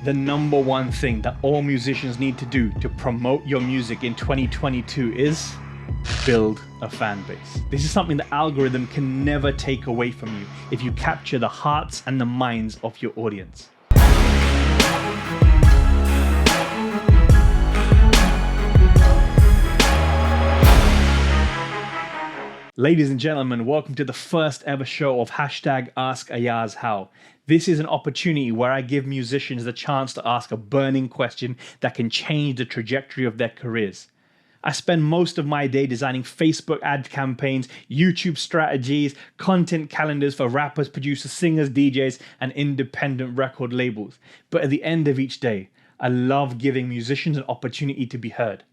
The number one thing that all musicians need to do to promote your music in 2022 is build a fan base. This is something the algorithm can never take away from you if you capture the hearts and the minds of your audience. Ladies and gentlemen, welcome to the first ever show of #AskAyazHow. This is an opportunity where I give musicians the chance to ask a burning question that can change the trajectory of their careers. I spend most of my day designing Facebook ad campaigns, YouTube strategies, content calendars for rappers, producers, singers, DJs, and independent record labels. But at the end of each day, I love giving musicians an opportunity to be heard.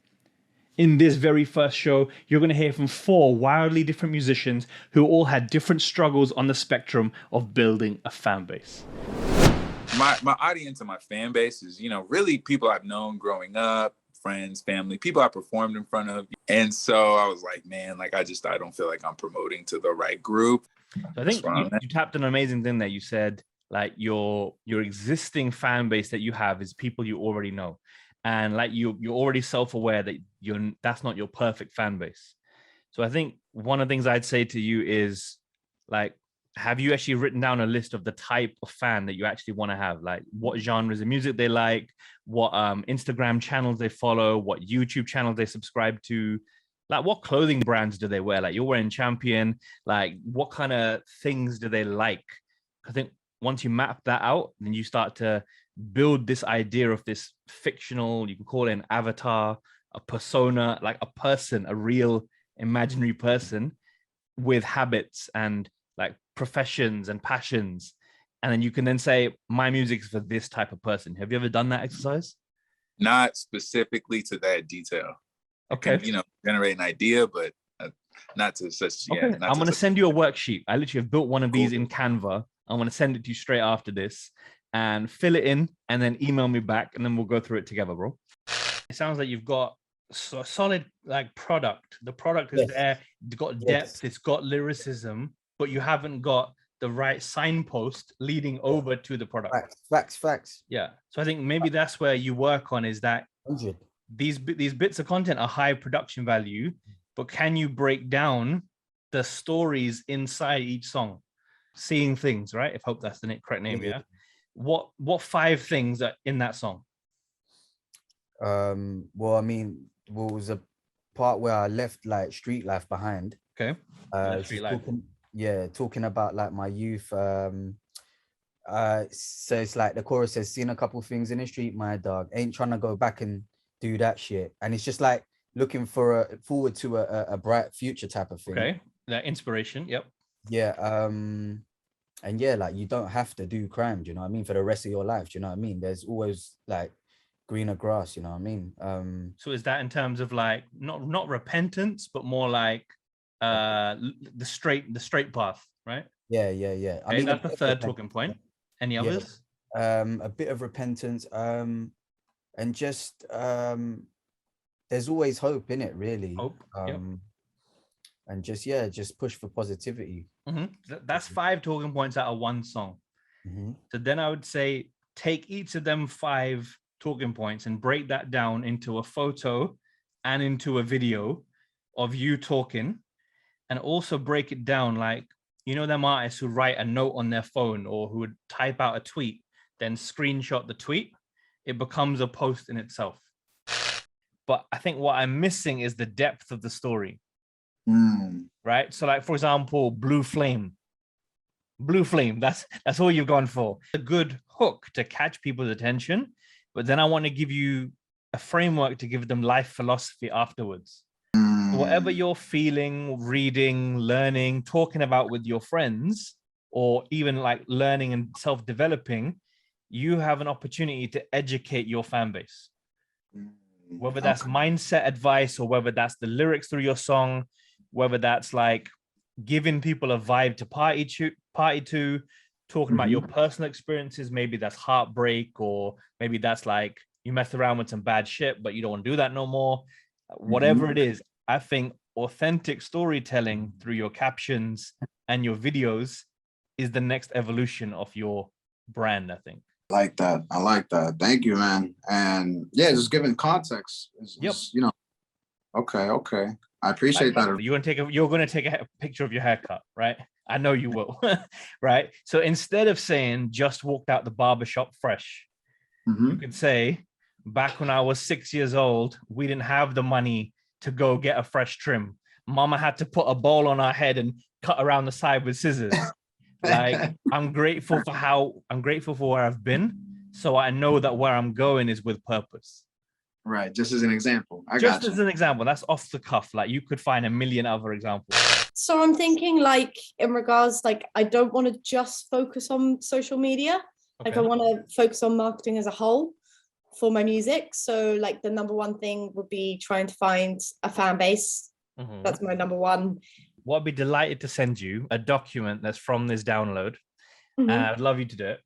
In this very first show, you're going to hear from 4 wildly different musicians who all had different struggles on the spectrum of building a fan base. My audience and my fan base is, really people I've known growing up, friends, family, people I performed in front of. And so I was like, man, I don't feel like I'm promoting to the right group. So I think you tapped an amazing thing there. You said your existing fan base that you have is people you already know. And you're already self-aware that that's not your perfect fan base. So I think one of the things I'd say to you is have you actually written down a list of the type of fan that you actually want to have? What genres of music they like, what Instagram channels they follow, what YouTube channels they subscribe to, what clothing brands do they wear? You're wearing Champion, what kind of things do they like? I think once you map that out, then you start to build this idea of this fictional, you can call it an avatar, a persona, a person, a real imaginary person with habits and professions and passions. And then you can then say, my music is for this type of person. Have you ever done that exercise? Not specifically to that detail. Okay. I can, generate an idea, but not to such. Okay. Yeah, I'm going to send you a worksheet. I literally have built one of these in Canva. I'm going to send it to you straight after this and fill it in and then email me back and then we'll go through it together, bro. It sounds like you've got a solid product. The product is there. It's got depth. It's got lyricism, but you haven't got the right signpost leading over to the product. Facts. Yeah. So I think maybe that's where you work on is that 100. These bits of content are high production value, but can you break down the stories inside each song? Seeing things, right? If hope that's the correct name, yeah. What 5 things are in that song? Well, I mean, was a part where I left street life behind. Okay. Street life. Talking about my youth. So it's the chorus says, "Seen a couple things in the street, my dog. Ain't trying to go back and do that shit." And it's just looking forward to a bright future type of thing. Okay. That inspiration. Yep. Yeah. And yeah, you don't have to do crime, do you know what I mean, for the rest of your life, do you know what I mean? There's always greener grass, you know what I mean? So is that in terms of not repentance, but more the straight path, right? Yeah. Okay, I mean, that's the third talking point. Any others? A bit of repentance, and just there's always hope in it, really. Hope. Yep. And just push for positivity. Mm-hmm. That's 5 talking points out of one song. Mm-hmm. So then I would say take each of them 5 talking points and break that down into a photo and into a video of you talking, and also break it down them artists who write a note on their phone or who would type out a tweet, then screenshot the tweet. It becomes a post in itself. But I think what I'm missing is the depth of the story. Right? So for example, Blue Flame, that's all you've gone for. A good hook to catch people's attention, but then I want to give you a framework to give them life philosophy afterwards. Whatever you're feeling, reading, learning, talking about with your friends, or even learning and self-developing, you have an opportunity to educate your fan base. Whether that's mindset advice or whether that's the lyrics through your song, whether that's giving people a vibe to party to, talking about your personal experiences. Maybe that's heartbreak, or maybe that's you messed around with some bad shit, but you don't want to do that no more. Whatever it is, I think authentic storytelling through your captions and your videos is the next evolution of your brand, I think. Like that. I like that. Thank you, man. And yeah, just giving context is, you know, okay. I appreciate that. You're gonna take a picture of your haircut, right? I know you will, right? So instead of saying just walked out the barbershop fresh, you could say, back when I was 6 years old, we didn't have the money to go get a fresh trim. Mama had to put a bowl on our head and cut around the side with scissors. Like, I'm grateful for where I've been. So I know that where I'm going is with purpose. Right. Just as an example. Just as an example, that's off the cuff. Like, you could find a million other examples. So I'm thinking, like, in regards, like, I don't want to just focus on social media. Like, I want to focus on marketing as a whole for my music. So, like, the number one thing would be trying to find a fan base. That's my number one. Well, I'd be delighted to send you a document that's from this download. I'd love you to do it.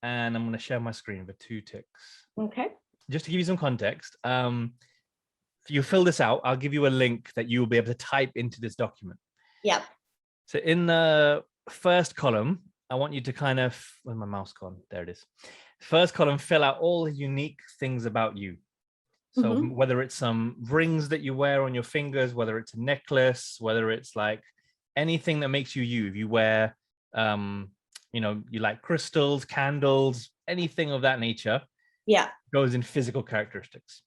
And I'm going to share my screen for 2 ticks. Okay. Just to give you some context, if you fill this out, I'll give you a link that you'll be able to type into this document. Yeah. So in the first column, I want you to kind of, where's my mouse gone? There it is. First column, fill out all the unique things about you. So whether it's some rings that you wear on your fingers, whether it's a necklace, whether it's like anything that makes you you. If you wear, you know, you like crystals, candles, anything of that nature. Yeah. Goes in physical characteristics.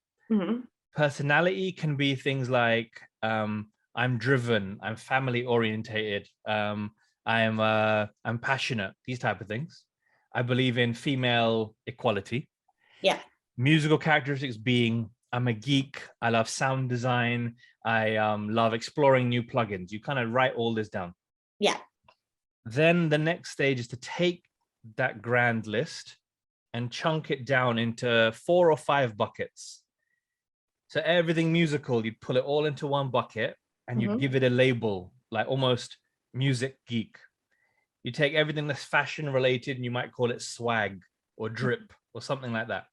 Personality can be things like I'm driven, I'm family orientated, I'm passionate, these type of things. I believe in female equality. Yeah. Musical characteristics being I'm a geek, I love sound design, I love exploring new plugins. You kind of write all this down. Yeah. Then the next stage is to take that grand list and chunk it down into 4 or 5 buckets. So everything musical, you'd pull it all into one bucket and you'd give it a label, like almost music geek. You take everything that's fashion related and you might call it swag or drip or something like that.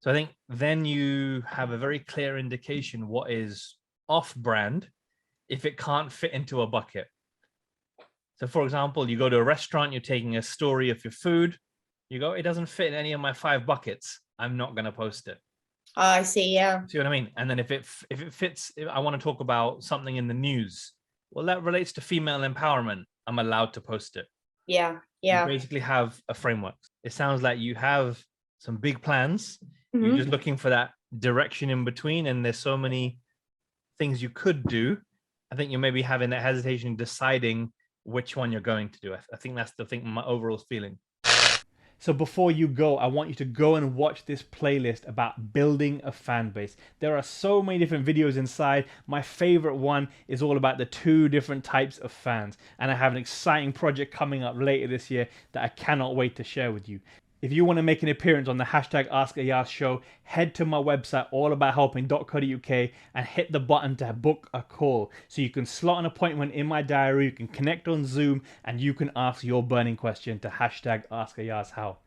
So I think then you have a very clear indication what is off-brand if it can't fit into a bucket. So for example, you go to a restaurant, you're taking a story of your food, you go, it doesn't fit in any of my 5 buckets, I'm not going to post it. I see, yeah. See what I mean? And then if it fits, if I want to talk about something in the news, well, that relates to female empowerment, I'm allowed to post it. Yeah, yeah. You basically have a framework. It sounds like you have some big plans. You're just looking for that direction in between, and there's so many things you could do. I think you're maybe having that hesitation deciding which one you're going to do. I think that's the thing, my overall feeling. So before you go, I want you to go and watch this playlist about building a fan base. There are so many different videos inside. My favorite one is all about the 2 different types of fans. And I have an exciting project coming up later this year that I cannot wait to share with you. If you want to make an appearance on the hashtag Ask Ayaz show, head to my website, allabouthelping.co.uk, and hit the button to book a call. So you can slot an appointment in my diary, you can connect on Zoom, and you can ask your burning question to hashtag Ask Ayaz How.